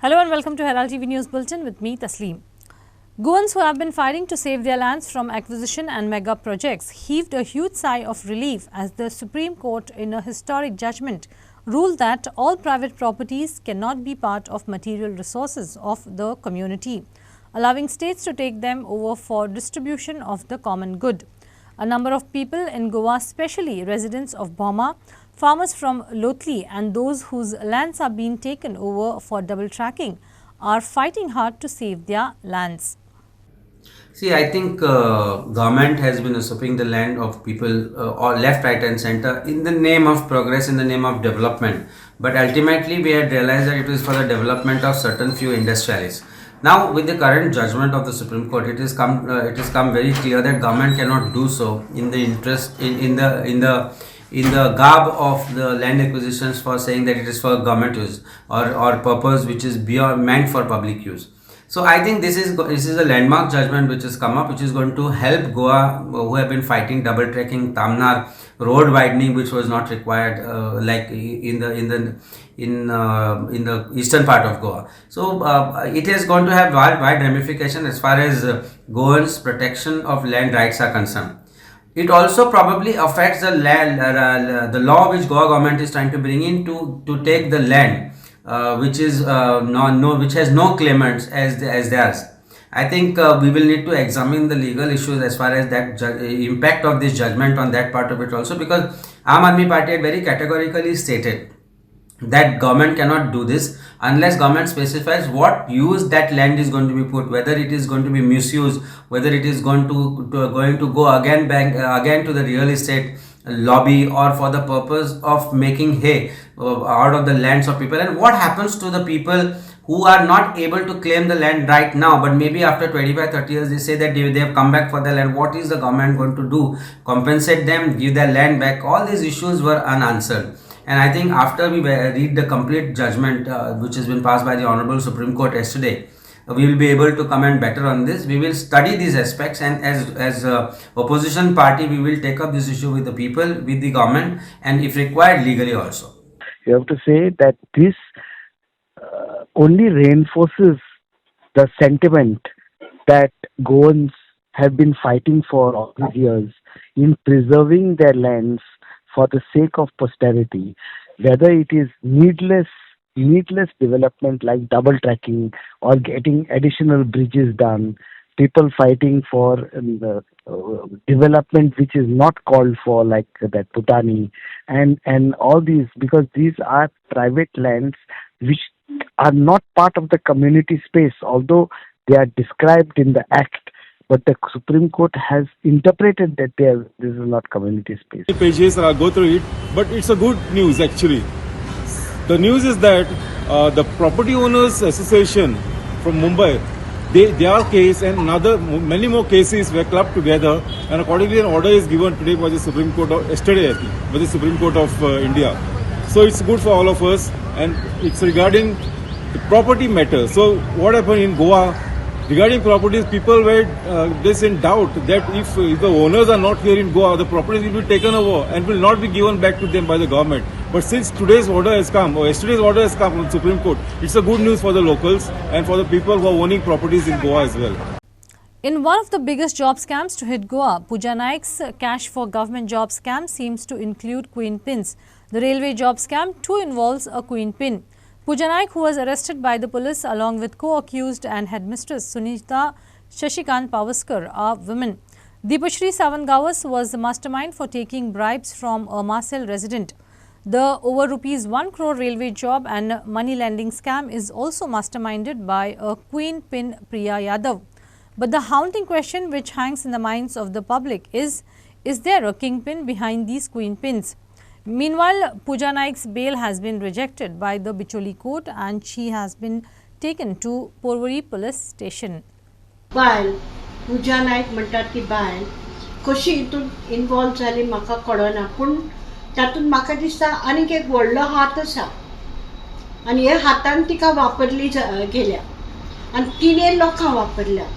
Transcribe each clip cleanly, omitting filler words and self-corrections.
Hello and welcome to Herald TV News Bulletin with me, Tasleem. Goans who have been fighting to save their lands from acquisition and mega projects heaved a huge sigh of relief as the Supreme Court, in a historic judgment, ruled that all private properties cannot be part of material resources of the community, allowing states to take them over for distribution of the common good. A number of people in Goa, especially residents of Boma, farmers from Lotli and those whose lands are being taken over for double tracking, are fighting hard to save their lands. See, I think government has been usurping the land of people or left, right and center in the name of progress, in the name of development. But ultimately we had realized that it is for the development of certain few industrialists. Now with the current judgment of the Supreme Court, it has come very clear that government cannot do so in the interest in the garb of the land acquisitions for saying that it is for government use or purpose which is beyond meant for public use. So I think this is a landmark judgment which has come up, which is going to help Goa, who have been fighting double tracking, Tamnar road widening, which was not required, like in the eastern part of Goa. So it is going to have wide ramification as far as Goans' protection of land rights are concerned. It also probably affects the land, the law which Goa government is trying to bring in to take the land, which is which has no claimants as theirs. I think we will need to examine the legal issues as far as that impact of this judgment on that part of it also, because Aam Aadmi Party had very categorically stated that government cannot do this unless government specifies what use that land is going to be put, whether it is going to be misused, whether it is going to go again to the real estate lobby or for the purpose of making hay out of the lands of people. And what happens to the people who are not able to claim the land right now, but maybe after 25-30 years they say that they have come back for the land? What is the government going to do? Compensate them, give their land back? All these issues were unanswered. And I think after we read the complete judgment which has been passed by the Honorable Supreme Court yesterday, we will be able to comment better on this. We will study these aspects, and as opposition party, we will take up this issue with the people, with the government, and if required, legally also. You have to say that this only reinforces the sentiment that Goans have been fighting for all these years in preserving their lands for the sake of posterity, whether it is needless development like double tracking or getting additional bridges done, people fighting for development which is not called for, like that Putani, and all these, because these are private lands which are not part of the community space, although they are described in the act. But the Supreme Court has interpreted that this is not community space. Pages, go through it, but it's a good news actually. The news is that the Property Owners Association from Mumbai, their case and many more cases were clubbed together, and accordingly an order is given today by the Supreme Court, yesterday I think, by the Supreme Court of India. So it's good for all of us, and it's regarding the property matter. So what happened in Goa? Regarding properties, people were this in doubt that if the owners are not here in Goa, the properties will be taken over and will not be given back to them by the government. But since today's order has come, or yesterday's order has come from the Supreme Court, it's a good news for the locals and for the people who are owning properties in Goa as well. In one of the biggest job scams to hit Goa, Pooja Naik's cash for government job scam seems to include queen pins. The railway job scam too involves a queen pin. Pooja Naik, who was arrested by the police along with co-accused and headmistress Sunita Shashikant Pavaskar, are women. Deepashri Savangawas was the mastermind for taking bribes from a Marcel resident. The over rupees 1 crore railway job and money lending scam is also masterminded by a queen pin Priya Yadav. But the haunting question which hangs in the minds of the public is there a kingpin behind these queen pins? Meanwhile, Pooja Naik's bail has been rejected by the Bicholi court and she has been taken to Porvorim police station. बायल Pooja Naik म्हणतात ती बायल कशी हितून involve जाली म्हाका कळना, पूण तातूंत म्हाका दिसता आनीक एक व्हडलो हात आसा आनी ह्या हातान तिका वापरली गेल्या आनी तिने लोकांक वापरल्या.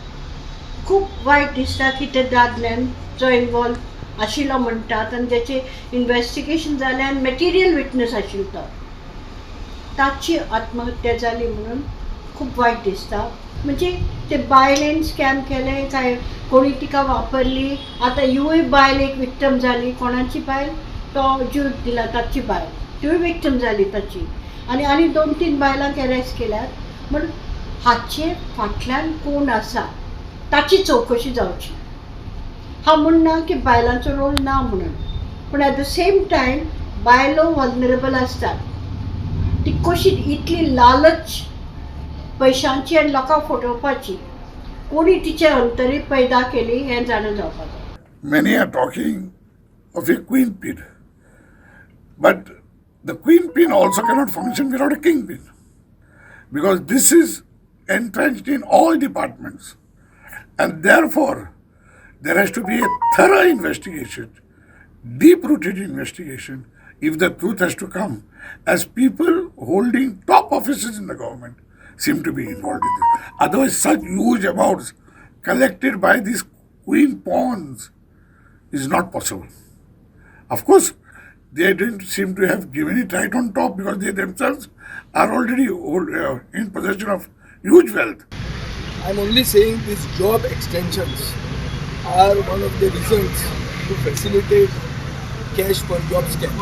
खूब वायट दिसता की ते दादल्यान जो इन्वॉल्व आशिल्लो म्हणटात आनी जेचे इन्वेस्टिगेशन जालें आनी मॅटेरियल विटनस आशिल्लो ताची आत्महत्या जाली म्हणून खूप वाईट दिसता. म्हणजे ते बायलेन स्कॅम केले काय, कोणी तिका वापरली. आता युय बायल एक विक्टम जाली. कोणाची बायल? तो ज्यूट दिला ताची बायल, तिवूय विक्टम जाली ताची. आणि 2-3 बायलांक अरेस्ट केल्यात. म्हणून हाचे फाटल्यान कोण आसा ताची चवकशी जावची. हांव म्हणना की बायलांचो रोल ना म्हणून, पूण ॲट द सेम टायम बायलो वल्नरेबल आसतात. ती कशी इतली लालच पयशांची आनी लोकांक फटोवपाची, कोणी तिचे अंतरी पैदा केली हें जाणून जावपाक जाय. Many are talking of a queen pin, but the queen pin also cannot function without a king pin, because this is entrenched in all departments, and therefore there has to be a thorough investigation, deep-rooted investigation, if the truth has to come, as people holding top offices in the government seem to be involved in this. Otherwise, such huge amounts collected by these queen pawns is not possible. Of course, they didn't seem to have given it right on top, because they themselves are already in possession of huge wealth. I'm only saying these job extensions are one of the reasons to facilitate cash for job scam.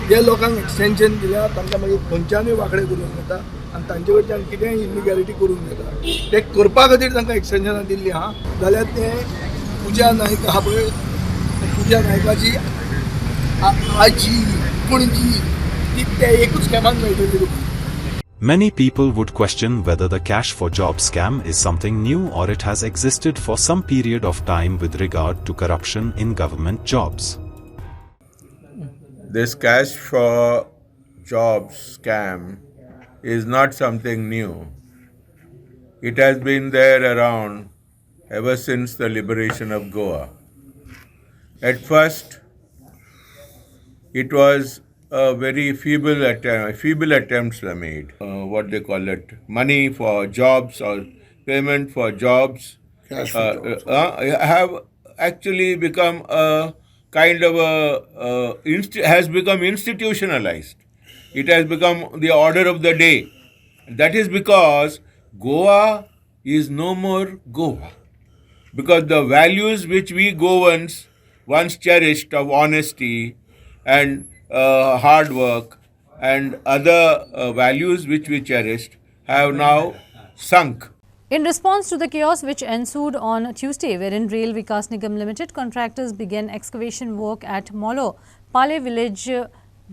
जे लोकांक extension दिल्या तांकां मागीर खंयच्यानूय वांकडे करून घेता आनी तांचे कडच्यान कितेंय इलिगॅलिटी करून घेता. ते करपा खातीर तांकां एक्सटेंशनां दिल्लीं आहा जाल्यार ते पुजा नायक आहा पळय, पुजा नायकाची आजी पणजी ती त्या एकूच स्कॅमान मेळटली. Many people would question whether the cash for job scam is something new or it has existed for some period of time with regard to corruption in government jobs. This cash for jobs scam is not something new. It has been there around ever since the liberation of Goa. At first, it was a very feeble attempts were made. What they call it, money for jobs or payment for jobs, have actually become a kind of has become institutionalized. It has become the order of the day. That is because Goa is no more Goa. Because the values which we Goans once cherished of honesty and hard work and other values which we cherished have now sunk. In response to the chaos which ensued on Tuesday, wherein Rail Vikas Nigam Limited contractors began excavation work at Molo, Pale village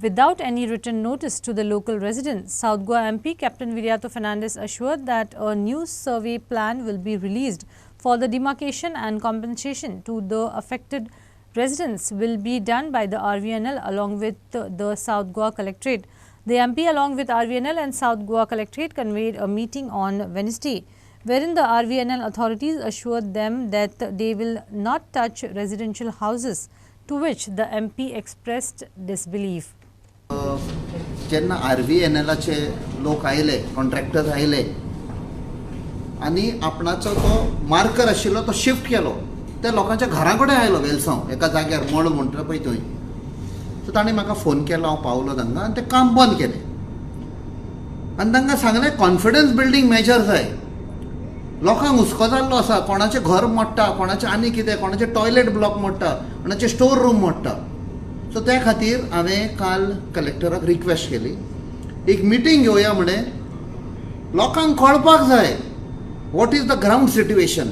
without any written notice to the local residents, South Goa MP Captain Viriato Fernandes assured that a new survey plan will be released for the demarcation and compensation to the affected residents will be done by the RVNL along with the South Goa Collectorate. The MP along with RVNL and South Goa Collectorate convened a meeting on Wednesday, wherein the RVNL authorities assured them that they will not touch residential houses, to which the MP expressed disbelief. जेन्ना RVNLचे लोक आयले, contractors आयले आनी आपणाचो तो marker आशिल्लो तो shift केलो, त्या लोकांच्या घरा कडेन आयलो वेलसांव एका जाग्यार मळ म्हणटा पळय थंय. सो ताणें म्हाका फोन केलो, हांव पावलो तांकां आनी तें काम बंद केलें. आनी तांकां सांगलें कॉन्फिडन्स बिल्डींग मेजर जाय. लोकांक हुस्को जाल्लो आसा, कोणाचें घर मोडटा, कोणाचें आनी कितें, कोणाचें टॉयलेट ब्लॉक मोडटा, कोणाचें स्टोर रूम मोडटा. सो त्या खातीर हांवें काल कलेक्टराक रिक्वेस्ट केली, एक मिटींग घेवया म्हणें. लोकांक कळपाक जाय what is the ground situation.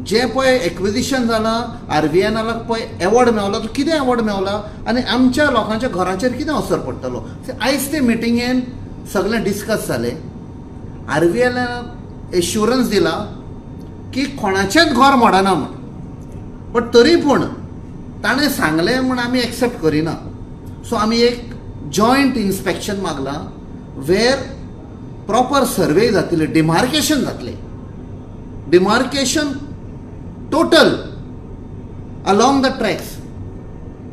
जें पळय एक्विजिशन जालां, RVNLाक पळय एवॉर्ड मेवला, तो कितें एवॉर्ड मेवला आनी आमच्या लोकांच्या घराचेर कितें असर पडटलो. आयज ते मिटिंगेन सगळें डिस्कस जालें. RVNL एश्युरन्स दिला की कोणाचेंच घर मोडना म्हण. बट तरी पूण ताणें सांगलें म्हूण आमी एक्सेप्ट करिना. सो आमी एक जॉयंट इन्स्पेक्शन मागलां वेर प्रॉपर सर्वे जातले, डिमार्केशन जातलें. Demarcation total along the tracks.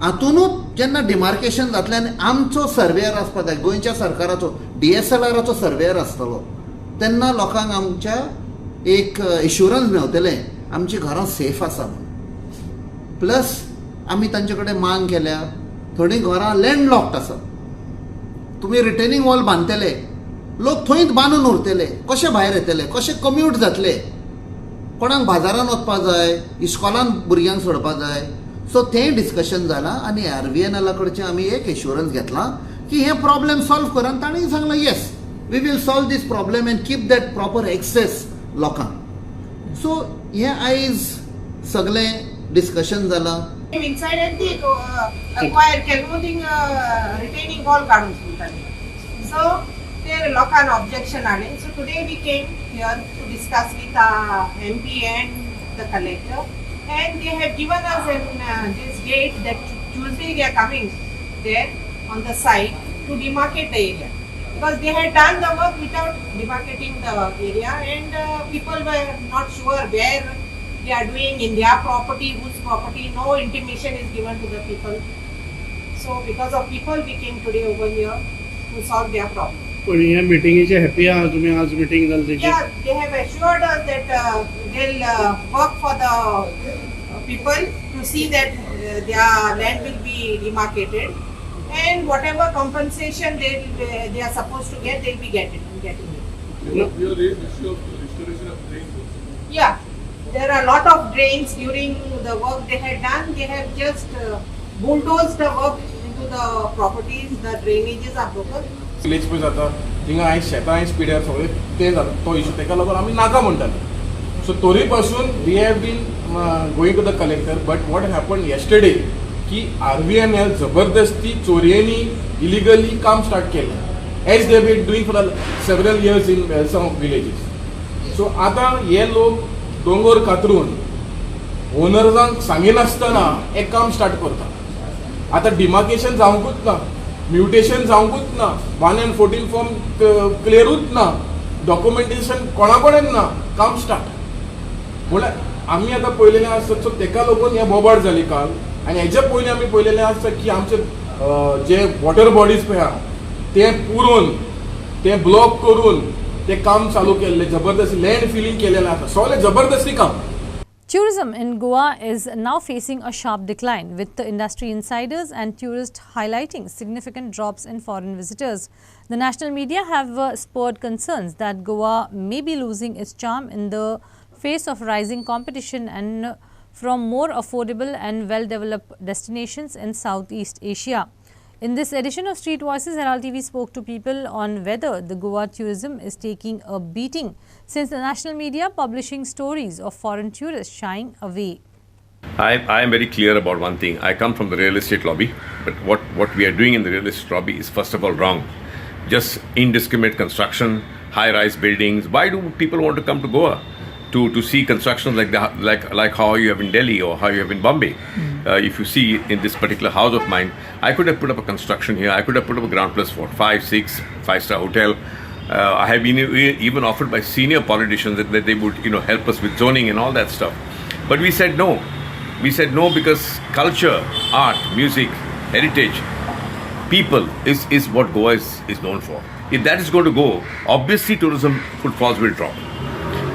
हातूनच जेन्ना डिमार्केशन जातलें आनी आमचो सर्वेयर आसपा जाय, गोंयच्या सरकाराचो DSLRाचो सर्वेयर आसतलो, तेन्ना लोकांक आमच्या एक एश्युरन्स मेवतलें आमची घरां सेफ आसा म्हणून. प्लस आमी तांचे कडेन मांग केल्या, थोडीं घरां लँडलॉक्ड आसा. तुमी रिटेनिंग वॉल बांदतले लोक थंयच बांदून उरतले, कशे भायर येतले, कशे कम्यूट जातले, कोणाक बाजारान वचपाक जाय, इस्कॉलान भुरग्यांक सोडपाक जाय. सो तें डिस्कशन जालां आनी RVNL कडचे आमी एक एश्युरन्स घेतला की हे प्रॉब्लेम सॉल्व कर. आनी ताणें सांगलां yes we will solve this problem and keep that proper access लोकांक. सो हे आयज सगळें डिस्कशन जालां. Inside and they acquire Kelmoding retaining wall gardens. So there local objection are. So today we came here to discuss with MP and the collector, and they have given us this date that Tuesday they are coming there on the site to demarcate the area, because they had done the work without demarcating the area, and people were not sure where they are doing in their property, whose property, no intimation is given to the people. So because of people we came today over here to solve their problem. पण ह्या मिटिंगेचे happy आहात तुम्ही? आज meeting झाली त्याची? Yeah, they have assured us that they'll work for the people to see that their land will be demarcated, and whatever compensation they are supposed to get, they'll be getting it. Yeah. There are a lot of drains during the work they had done. They have just bulldozed the work into the properties. The drainages are broken. Village पळय जाता थिंगा हांवें शेतां पिड्यार सगळें तें जाता तो issue ताका लागून आमी नाका म्हणटाले. सो तरी पासून we have been going to the collector, but what happen yesterday की RVNL जबरदस्ती चोरयेनी इलिगली काम स्टार्ट केलें as they been doing for several years in some villages. So आतां हे लोक दोंगर कातरून ओनर्सांक सांगिनासतना एक काम स्टार्ट करता. आतां डिमार्केशन जावंकूच ना, म्युटेशन जावंकूच ना, 114 फॉर्म क्लियरूच ना, डॉक्युमेंटेशन कोणा कडेन ना, काम स्टार्ट. म्हळ्यार आमी आतां पळयलेलें आसता. सो ताका लागून हें बोबाड जाली काल. आनी हेजे पयलीं आमी पळयलेलें आसता की आमचे जे वॉटर बॉडीज पळय आहा ते पुरून ते ब्लॉक करून ते काम चालू केल्ले, जबरदस्ती लँड फिलिंग केलेलें आसा, सगळें जबरदस्ती काम. Tourism in Goa is now facing a sharp decline, with the industry insiders and tourists highlighting significant drops in foreign visitors. The national media have spurred concerns that Goa may be losing its charm in the face of rising competition and from more affordable and well-developed destinations in Southeast Asia. In this edition of Street Voices, Herald TV spoke to people on whether the Goa tourism is taking a beating since the national media publishing stories of foreign tourists shying away. I am very clear about one thing. I come from the real estate lobby, but what we are doing in the real estate lobby is first of all wrong. Just indiscriminate construction, high-rise buildings. Why do people want to come to Goa? To see constructions like how you have in Delhi or how you have in Bombay. If you see in this particular house of mine, I could have put up a construction here. I could have put up a ground plus 4, 5, 6, 5-star hotel. I have been even offered by senior politicians that they would help us with zoning and all that stuff. But we said no. We said no because culture, art, music, heritage, people is what Goa is known for. If that is going to go, obviously tourism footfalls will drop.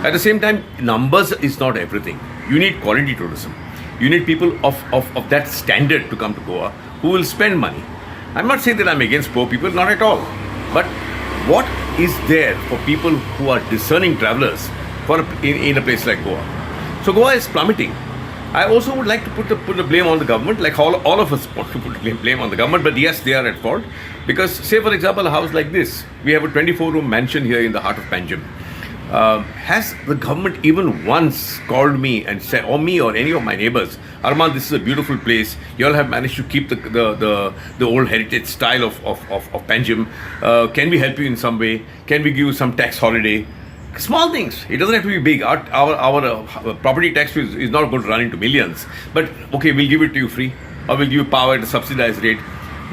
At the same time, numbers is not everything. You need quality tourism. You need people of that standard to come to Goa who will spend money. I'm not saying that I'm against poor people, not at all. But what is there for people who are discerning travelers in a place like Goa? So Goa is plummeting. I also would like to put the blame on the government, like all of us want to put blame on the government, but yes, they are at fault. Because, say for example, a house like this, we have a 24-room mansion here in the heart of Panjim. Has the government even once called me and said, or me or any of my neighbors, Arman, this is a beautiful place. You all have managed to keep the old heritage style of Panjim. Can we help you in some way? Can we give you some tax holiday? Small things. It doesn't have to be big. Our property tax is not going to run into millions. But okay, we'll give it to you free, or we'll give you power at a subsidized rate.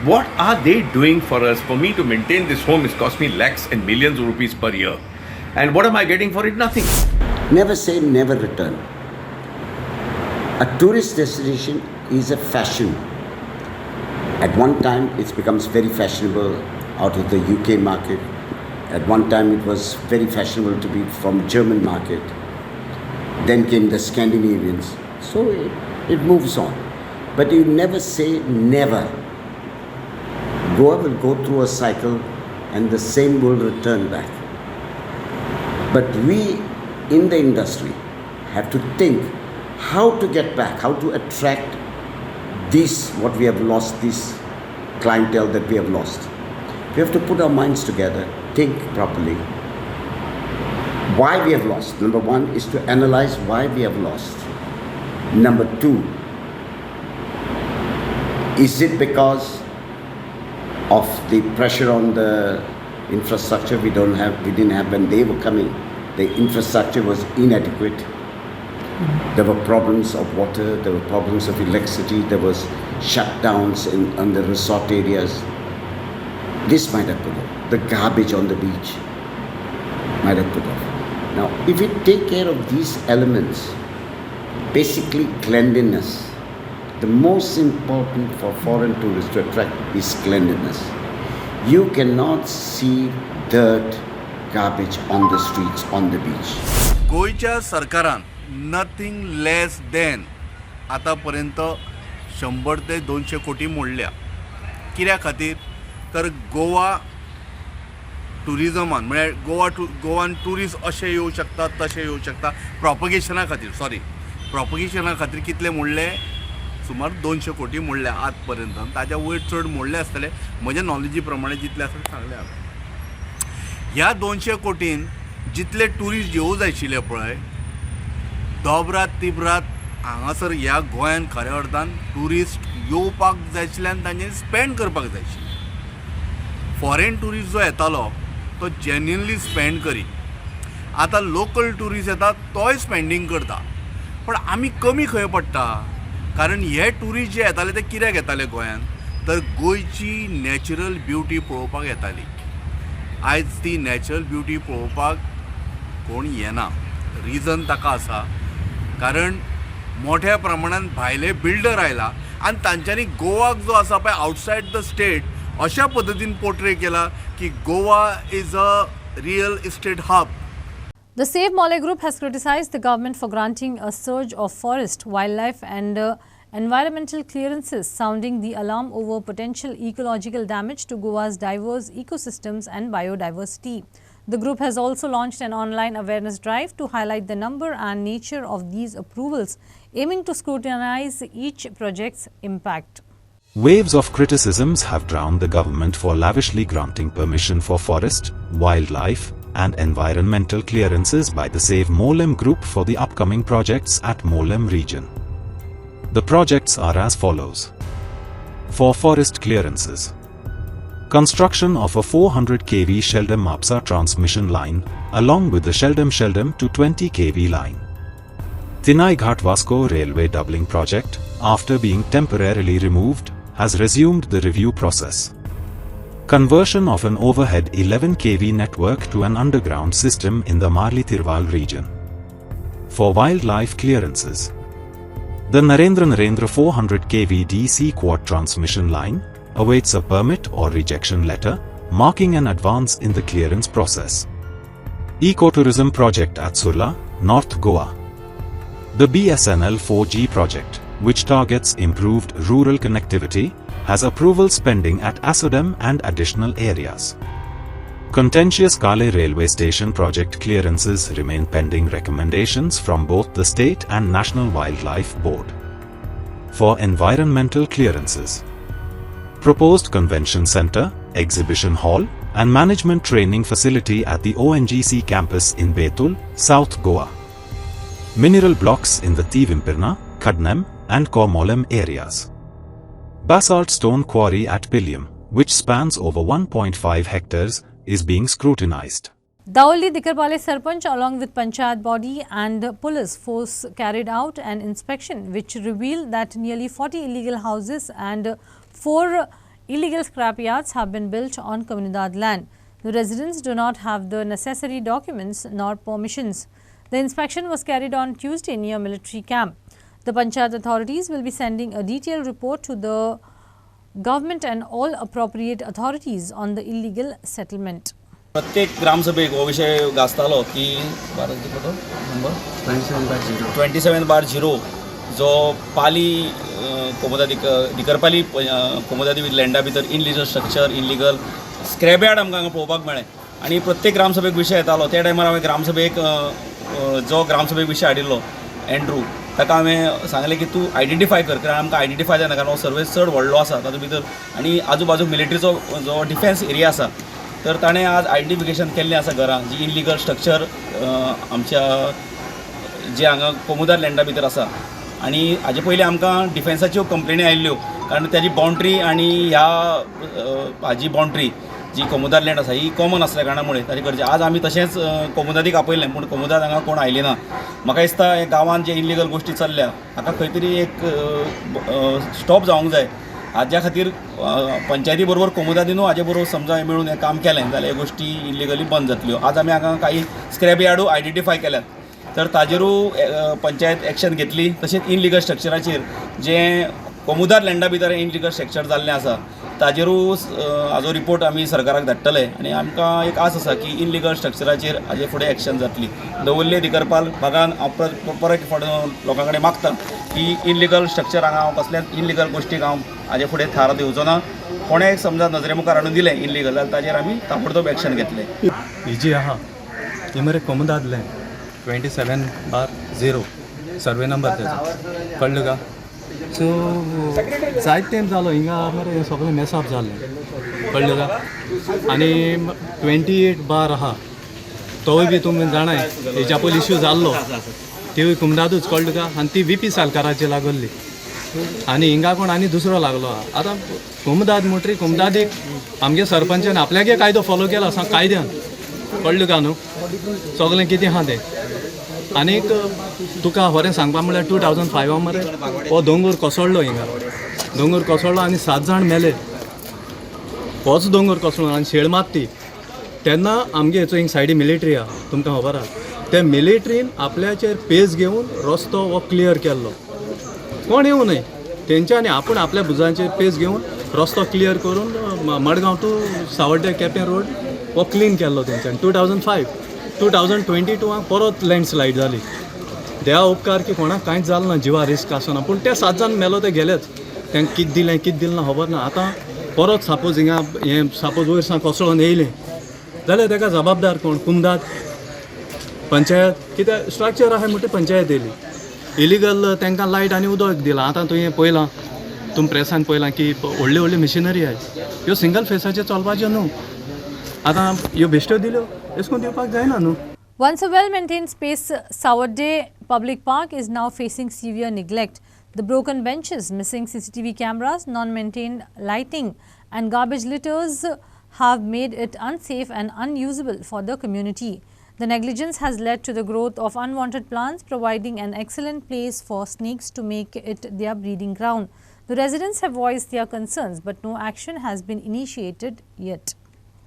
What are they doing for us? For me to maintain this home, it's cost me lakhs and millions of rupees per year. And what am I getting for it? Nothing. Never say never return. A tourist destination is a fashion. At one time, it becomes very fashionable out of the UK market. At one time, it was very fashionable to be from German market. Then came the Scandinavians. So it moves on. But you never say never. Goa will go through a cycle and the same will return back. But we in the industry have to think how to get back, how to attract this, what we have lost, this clientele that we have lost. We have to put our minds together, think properly. Why we have lost. Number one is to analyze why we have lost. Number two, is it because of the pressure on the infrastructure we didn't have when they were coming? The infrastructure was inadequate. There were problems of water, there were problems of electricity, there was shutdowns on the resort areas. This might have put off. The garbage on the beach might have put off. Now, if we take care of these elements, basically cleanliness, the most important for foreign tourists to attract is cleanliness. You cannot see dirt, garbage on the streets, on the beach. गोयच्या सरकारान nothing less than आतापर्यंत 100 ते 200 कोटी मोडल्या. कित्या खातीर तर गोवा टुरिजमान म्हळ्यार गोवान tourist अशे येवं शकतात तशे येवं शकता प्रोपगेशना खातीर कितले मोडले? सुमार 200 कोटी मोडल्या आज पर्यंत. ताच्या वयर चड मोडले आसतले, म्हज्या नॉलेजी प्रमाणे जितले आसा सांगले हांवें. ह्या 200 कोटीन जितले टुरिस्ट येवं जाय आशिल्ले पळय, दोबरात तिबरात हांगासर ह्या गोंयान खऱ्या अर्थान टुरिस्ट येवपाक जाय आशिल्ले आनी तांचे स्पेंड करपाक जाय आशिल्ले. फॉरेन टुरिस्ट जो येतालो तो जेन्युनली स्पेंड करी. आतां लोकल टुरिस्ट येता तोय स्पेंडींग करता, पण आमी कमी खंय पडटा? कारण हे टुरिस्ट जे येताले ते कित्याक येताले गोंयान? तर गोंयची नॅचरल ब्युटी पळोवपाक येताली. आयज ती नॅचरल ब्युटी पळोवपाक कोण येना. रिजन ताका आसा कारण मोठ्या प्रमाणात भायले बिल्डर आयला आनी तांच्यांनी गोवाक जो आसा पळय आउटसायड द स्टेट अशा पद्धतीन पोर्ट्रे केला की Goa is a real estate hub. The Save Mole group has criticized the government for granting a surge of forest, wildlife and environmental clearances, sounding the alarm over potential ecological damage to Goa's diverse ecosystems and biodiversity. The group has also launched an online awareness drive to highlight the number and nature of these approvals, aiming to scrutinize each project's impact. Waves of criticisms have drowned the government for lavishly granting permission for forest, wildlife, and environmental clearances by the Save Molem group for the upcoming projects at Molem region. The projects are as follows. For forest clearances, construction of a 400 kV Sheldam-Mapsa transmission line along with the Sheldam to 20 kV line. Tinai Ghat Vasco railway doubling project, after being temporarily removed, has resumed the review process. Conversion of an overhead 11 kV network to an underground system in the Marli-Tirwal region. For wildlife clearances, the Narendra 400 kV DC quad transmission line awaits a permit or rejection letter, marking an advance in the clearance process. Ecotourism project at Surla, North Goa. The BSNL 4G project, which targets improved rural connectivity, has approval pending at Asodam and additional areas. Contentious Kale railway station project clearances remain pending recommendations from both the state and National Wildlife Board. For environmental clearances, proposed convention center, exhibition hall, and management training facility at the ONGC campus in Betul, South Goa. Mineral blocks in the Tivimpirna, Khadnem, and Kormolem areas. Basalt stone quarry at Piliam, which spans over 1.5 hectares, is being scrutinized. Dauli Dikarpale Sarpanch along with Panchayat body and police force carried out an inspection which revealed that nearly 40 illegal houses and 4 illegal scrapyards have been built on Comunidad land. The residents do not have the necessary documents nor permissions. The inspection was carried on Tuesday near military camp. The Panchayat authorities will be sending a detailed report to the government and all appropriate authorities on the illegal settlement. प्रत्येक ग्रामसभेक हो विषय गाजतालो की 27/0 जो पाली दिकरपाली कोमोदादी लँडा भितर illegal structure, illegal scrap yard आमकां हांगा पळोवपाक मेळ्ळें आनी प्रत्येक ग्रामसभेक विशय येतालो त्या टायमार हांवें ग्रामसभेक जो ग्रामसभेक विशय हाडिल्लो एंड्रू ताका हांवें सांगलें की तूं आयडेंटिफाय कर कारण आमकां आयडेंटिफाय जायना कारण हो सर्वे चड व्हडलो आसा तातूंत भितर आनी आजूबाजूक मिलिटरीचो जो डिफेन्स एरिया आसा तर ताणें आज आयडेंटिफिकेशन केल्लें आसा घरां जी इनलिगल स्ट्रक्चर आमच्या जे हांगा कोमुदार लँडा भितर आसा आनी हाजे पयलीं आमकां डिफेन्साच्यो कंप्लेनी आयिल्ल्यो कारण त्याची बाउंड्री आनी ह्या हाजी बाउंड्री जी कोमुदार लँड आसा ही कॉमन आसल्या कारणामुळे ताजे गरजे आज आमी तशेंच कोमुदादीक आपयलें पूण कोमुदाद हांगा कोण आयले ना म्हाका दिसता हे गांवांत जे इनलिगल गोश्टी चल्ल्या हाका खंय तरी एक स्टॉप जावंक जाय हाज्या खातीर पंचायती बरोबर कोमुदादीनूय हाजे बरोबर समजा मेळून हें काम केलें जाल्यार ह्यो गोश्टी इलिगली बंद जातल्यो आज आमी हांगा काही स्क्रॅप यार्डू आयडेंटिफाय केल्यात तर ताजेरूय पंचायत एक्शन घेतली तशेंच इनलिगल स्ट्रक्चराचेर जें कोमुदार लँडा भितर इनलिगल स्ट्रक्चर जाल्लें आसा ताजेरूय हाजो रिपोर्ट आमी सरकाराक धाडटले आनी आमकां एक आस आसा की इनलिगल स्ट्रक्चराचेर हाजे फुडें एक्शन जातली दवरले दिगरपाल भागान हांव परत लोकां कडेन मागता की इनलिगल स्ट्रक्चर हांगा हांव कसल्याच इनलिगल गोश्टीक हांव हाजे फुडें थार दिवचो ना कोणें समजा नजरे मुखार हाडून दिलें इनलिगल जाल्यार ताजेर आमी ताबडतोब एक्शन घेतलें ही जी आहा ही मरे कोमुदादलें 27/0 सर्वे नंबर त्याचा कळलं का सो जायत टायम जालो हिंगा मरे हें सगळें मेसअप जाल्लें कळलं का आनी 28 आहा तोय बी तुमी जाणाय हेच्या पयलीं इश्यू जाल्लो तिवूय कुमदादूच कळलं का आनी ती VP सालकाराची लागल्ली आनी हिंगा कोण आनी दुसरो लागलो आहा आतां कुमदाद म्हणटरी कुमदादीक आमगे सरपंचान आपल्यागे कायदो फॉलो केला आसा कायद्यान कळलं का न्हू सगळें कितें आहा तें आनीक तुका खरें सांगपा म्हळ्यार 2005 मरे हो दोंगर कोसळ्ळो हिंगा दोंगर कोसळ्ळो आनी 7 जाण मेले होच दोंगर कोसळ्ळो आनी शेळ मारती तेन्ना आमगे हेचो हिंग सायडी मिलिटरी आहा तुमकां खबर आहा त्या मिलिटरीन आपल्याचेर पेज घेवन रस्तो हो क्लियर केल्लो कोण येवं न्हय तेंच्यांनी आपूण आपल्या भुजांचेर पेज घेवन रस्तो क्लियर करून Madgaon to Sawarde Quepem road हो क्लीन केल्लो तेंच्यांनी 2022 परत लँडस्लायड जाली देवा उपकार की कोणाक कांयच जालें ना जिवा रिस्क आसना पूण ते 7 जाण मेलो ते गेलेच तांकां कितें दिलें ना खबर ना आतां परत सपोज हिंगा हें सपोज वयर सावन कोसळोन येयलें जाल्यार ताका जबाबदार कोण कुमदाद पंचायत कित्याक स्ट्रक्चर आहा म्हणटा पंचायत येयली इलिगल तांकां लायट आनी उदक दिलां आतां तुवें पळयलां तुमी प्रेसान पळयलां की व्हडली मिशिनरी आहाय ह्यो सिंगल फेसाचेर चलपाच्यो न्हू आतां ह्यो बेश्ट्यो दिल्यो अशें करून दिवपाक जायना न्हू Once a well-maintained space, Sawadde Public Park is now facing severe neglect. The broken benches, missing CCTV cameras, non-maintained lighting and garbage litters have made it unsafe and unusable for the community. The negligence has led to the growth of unwanted plants, providing an excellent place for snakes to make it their breeding ground. The residents have voiced their concerns, but no action has been initiated yet.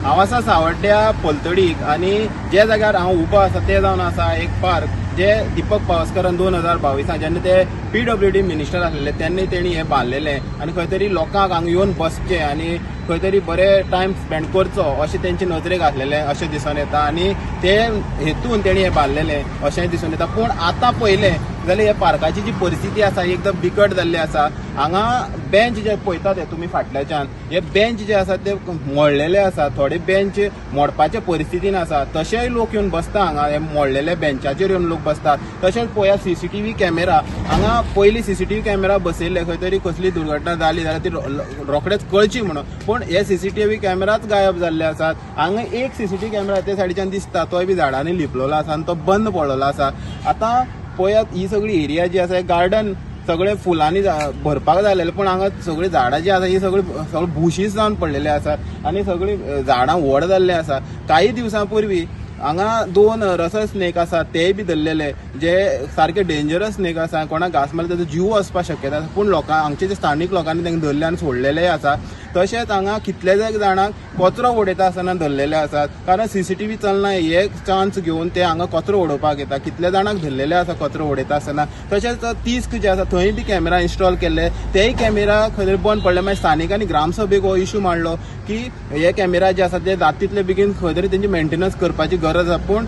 हांव आसा सावड्ड्या पोलतडीक आनी जे जाग्यार हांव उबो आसा ते जावन आसा एक पार्क जे दीपक पावसकरान 2022 जेन्ना ते PWD मिनिस्टर आसलेले तेन्ना तेणी हे बांदलेले आनी खंय तरी लोकांक हांगा येवन बसचे आनी खंय तरी बरे टायम स्पेंड करचो अशें तेंचे नजरेक आसलेले अशें दिसून येता आनी ते हेतून तेणी हे बांदलेले अशेंय दिसून येता पूण आतां पयलें जाल्यार हे पार्काची जी परिस्थिती आसा एकदम बिकट जाल्ली आसा हांगा बेंच जे पळयता ते तुमी फाटल्याच्यान हे बेंच जे आसा ते मोडलेले आसा थोडे बेंच मोडपाचे परिस्थितीन आसा तशेंय लोक येवन बसता हांगा हे मोडलेले बेंचाचेर येवन लोक बसतात तशेंच पळया CCTV कॅमेरा हांगा पयलीं CCTV कॅमेरा बसयल्ले खंय तरी कसली दुर्घटना जाली जाल्यार ती रोखडेच कळची म्हणून पूण हे CCTV कॅमेराच गायब जाल्ले आसात हांगा एक CCTV कॅमेरा ते सायडीच्यान दिसता तोय बी झाडांनी लिपलोलो आसा आनी तो बंद पडलेलो आसा आतां पळयात ही सगळी एरिया जी आसा गार्डन सगळे फुलांनी भरपाक जालेले पूण हांगा सगळीं झाडां जी आसा ही सगळी भुशीच जावन पडलेली आसात आनी सगळीं झाडां व्हड जाल्ले आसा काही दिवसां पयलीं हांगा 2 रसल स्नेक आसात तेय बी धरलेले जे सारके डेंजरस स्नेक आसा कोणाक घास मारल्यार ताचो जीव वचपाक शक्यता आसा पूण लोकां हांगचे जे स्थानीक लोकांनी तांकां धरले आनी सोडलेले आसा तशेंच हांगा कितलेशेच जाणांक कचरो उडयता आसतना धरलेले आसात कारण CCTV चलना हे चान्स घेवन ते हांगा कचरो उडोवपाक येता कितले जाणांक धरलेले आसा कचरो उडयता आसतना तशेंच 30 जे आसा थंय बी कॅमेरा इन्स्टॉल केल्ले तेय कॅमेरा खंय तरी बंद पडले मागीर स्थानिकांनी ग्रामसभेक हो इश्यू मांडलो की हे कॅमेरा जे आसा ते जाता तितले बेगीन खंय तरी तेंची मेंटेनन्स करपाची गरज आसा पूण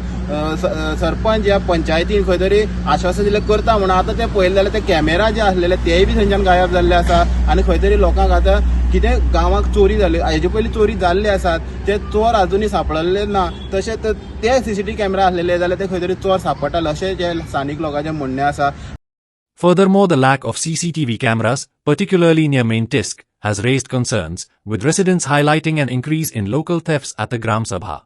सरपंच ह्या पंचायतीन खंय तरी आश्वासन दिलें करता म्हणून आतां ते पळयलें जाल्यार ते कॅमेरा जे आसलेले तेय बी थंयच्यान गायब जाल्ले आसा आनी खंय तरी लोकांक आतां कितें गांवांक चोरी जाल्यो हेजे पयलीं चोरी जाल्ले आसात ते चोर अजुनूय सापडलेले ना तशेंच ते सीसीटीव्ही कॅमेरा आसलेले जाल्यार ते खंय तरी चोर सापडटाले अशें जे स्थानीक लोकांचें म्हणणें आसा. Furthermore, the lack of CCTV cameras, particularly near main TISC, has raised concerns, with residents highlighting an increase in local thefts at the Gram Sabha.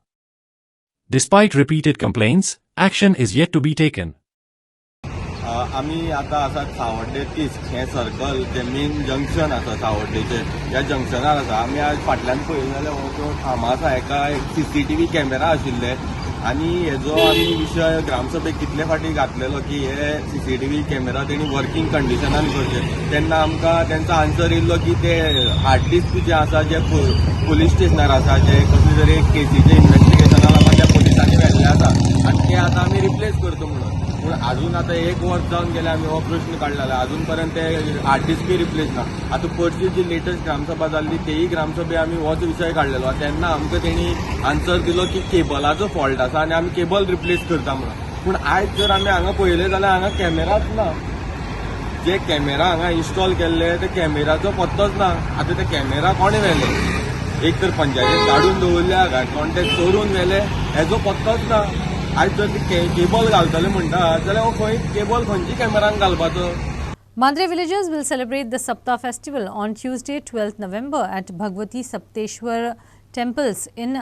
Despite repeated complaints, action is yet to be taken. आमी आतां आसात सावड्डे तिस्क हें circle जे main junction आसा सावड्डेचें ह्या जंक्शनार आसा. आमी आज फाटल्यान पळयलें जाल्यार हो जो थांबो आसा हेका CCTV कॅमेरा आशिल्ले आनी हेजो आमी विशय ग्रामसभेक कितले फाटी घातलेलो की हे CCTV कॅमेरा तेणी वर्किंग कंडिशनान करचे. तेन्ना आमकां तेंचो आन्सर येयल्लो की ते हार्ड डिस्क जे आसा जे पुलीस स्टेशनार आसा जे कसले तरी केसीचे इन्व्हेस्टिगेशना लागून त्या पुलिसांनी व्हेल्ले आसा आनी ते आतां आमी रिप्लेस करता म्हणून. पूण अजून आतां 1 वर्स जावन गेले आमी हो प्रश्न काडलेलो अजून पर्यंत ते हार्ड डिस्कूय रिप्लेस ना. आतां पयरची जी लेटस्ट ग्रामसभा जाल्ली तेही ग्रामसभे आमी होच विशय काडलेलो तेन्ना आमकां तेणी आन्सर दिलो की केबलाचो फॉल्ट आसा आनी आमी केबल रिप्लेस करता म्हणून. पूण आयज जर आमी हांगा पळयलें जाल्यार हांगा कॅमेराच ना. जे कॅमेरा हांगा इन्स्टॉल केल्ले ते कॅमेराचो पत्तोच ना. आतां ते कॅमेरा कोणे व्हेले? एक तर पंचायतीन काडून दवरल्या काय कोण ते चोरून व्हेले हेजो पत्तोच ना. आज जर केबल घालतले म्हणटा जाल्यार हो खंय केबल खंयची कॅमेरान घालपाचो. Mandre villagers will celebrate the Sapta Festival on Tuesday 12th November at Bhagwati Sapteshwar temples in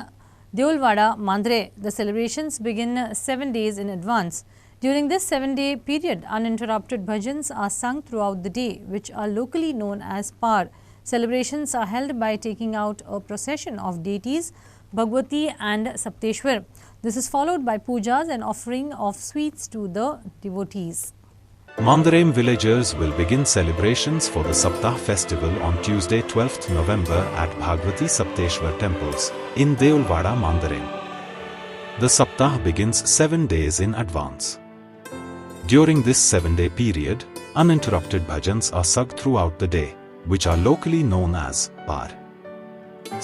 Deolwada, Mandre. The celebrations begin 7 days in advance. During this 7-day period, uninterrupted bhajans are sung throughout the day, which are locally known as Par. Celebrations are held by taking out a procession of deities, Bhagwati and Sapteshwar. This is followed by pujas and offering of sweets to the devotees. Mandarim villagers will begin celebrations for the Sapta Festival on Tuesday 12th November at Bhagwati Sapteshwar temples in Deolwada, Mandarim. The Saptah begins 7 days in advance. During this 7-day period, uninterrupted bhajans are sung throughout the day, which are locally known as Par.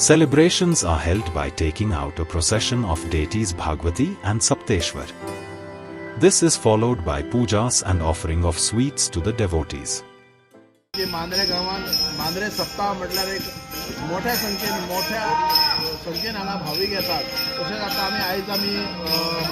Celebrations are held by taking out a procession of deities Bhagwati and Sapteshwar. This is followed by pujas and offering of sweets to the devotees. Mandrem गांवांत मांद्रे सप्ताह म्हटल्यार एक मोठ्या संख्येन हांगा भावीक येतात. तशेंच आतां आमी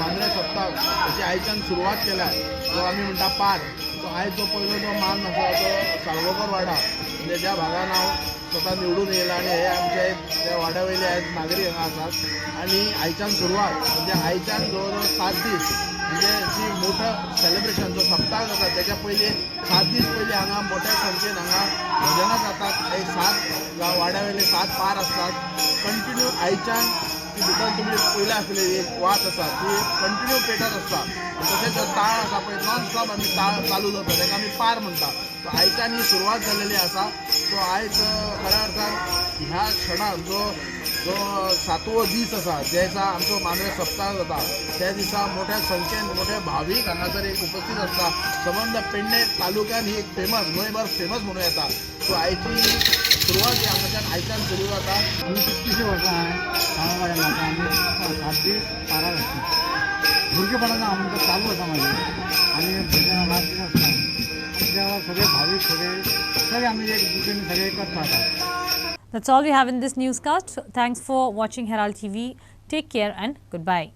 मांद्रे सप्ताह हेची आयच्यान सुरवात केल्या जो आमी म्हणटा पार. तो आयज जो पयलो जो मान आसा तो साळवकर वाडा म्हणजे ज्या भागान हांव स्वता निवडून येयला आनी हे आमचे त्या वाड्या वयले आयज नागरीक हांगा आसात आनी आयच्यान सुरवात म्हणजे आयच्यान जवळ जवळ 7 दीस म्हणजे जी मोठं सेलिब्रेशन जो सप्ताह जाता त्याच्या पयलीं 7 दीस पयलीं हांगा मोठ्या संख्येन हांगा भजनां जातात. हे 7 वाड्या वयले 7 पार आसतात कंटिन्यू आयच्यान ती भितर तुमी पयले आसले एक वात आसा ती कंटिन्यू पेटत आसता. तशेंच ताळ आसा पळय नॉन स्टॉप आमी ताळ चालू जाता ताका आमी पार म्हणटा. सो आयच्यान ही सुरवात जालेली आसा. सो आयज खऱ्या अर्थान ह्या क्षणाक जो 7वो दीस आसा जे दिसा आमचो मांद्रे सप्ताह जाता त्या दिसा मोठ्या संख्येन मोठे भावीक हांगासर एक उपस्थित आसता. संबंध पेडणे तालुक्यान ही एक फेमस गोंयभर फेमस म्हणूं येता. सो आयची सुरवात ही हांगाच्यान आयच्यान सुरू जाता. आमी कितलींशीं वर्सां हांवें म्हाका आमी 7 दीस पारां आसता. भुरगेपणान आमकां चालू आसा म्हाजें आनी भजनां नाच आसता. आमच्या सगळे भावीक सगळे आमी एक दुसरेन सगळे करतात. That's all we have in this newscast. Thanks for watching Herald TV. Take care and goodbye.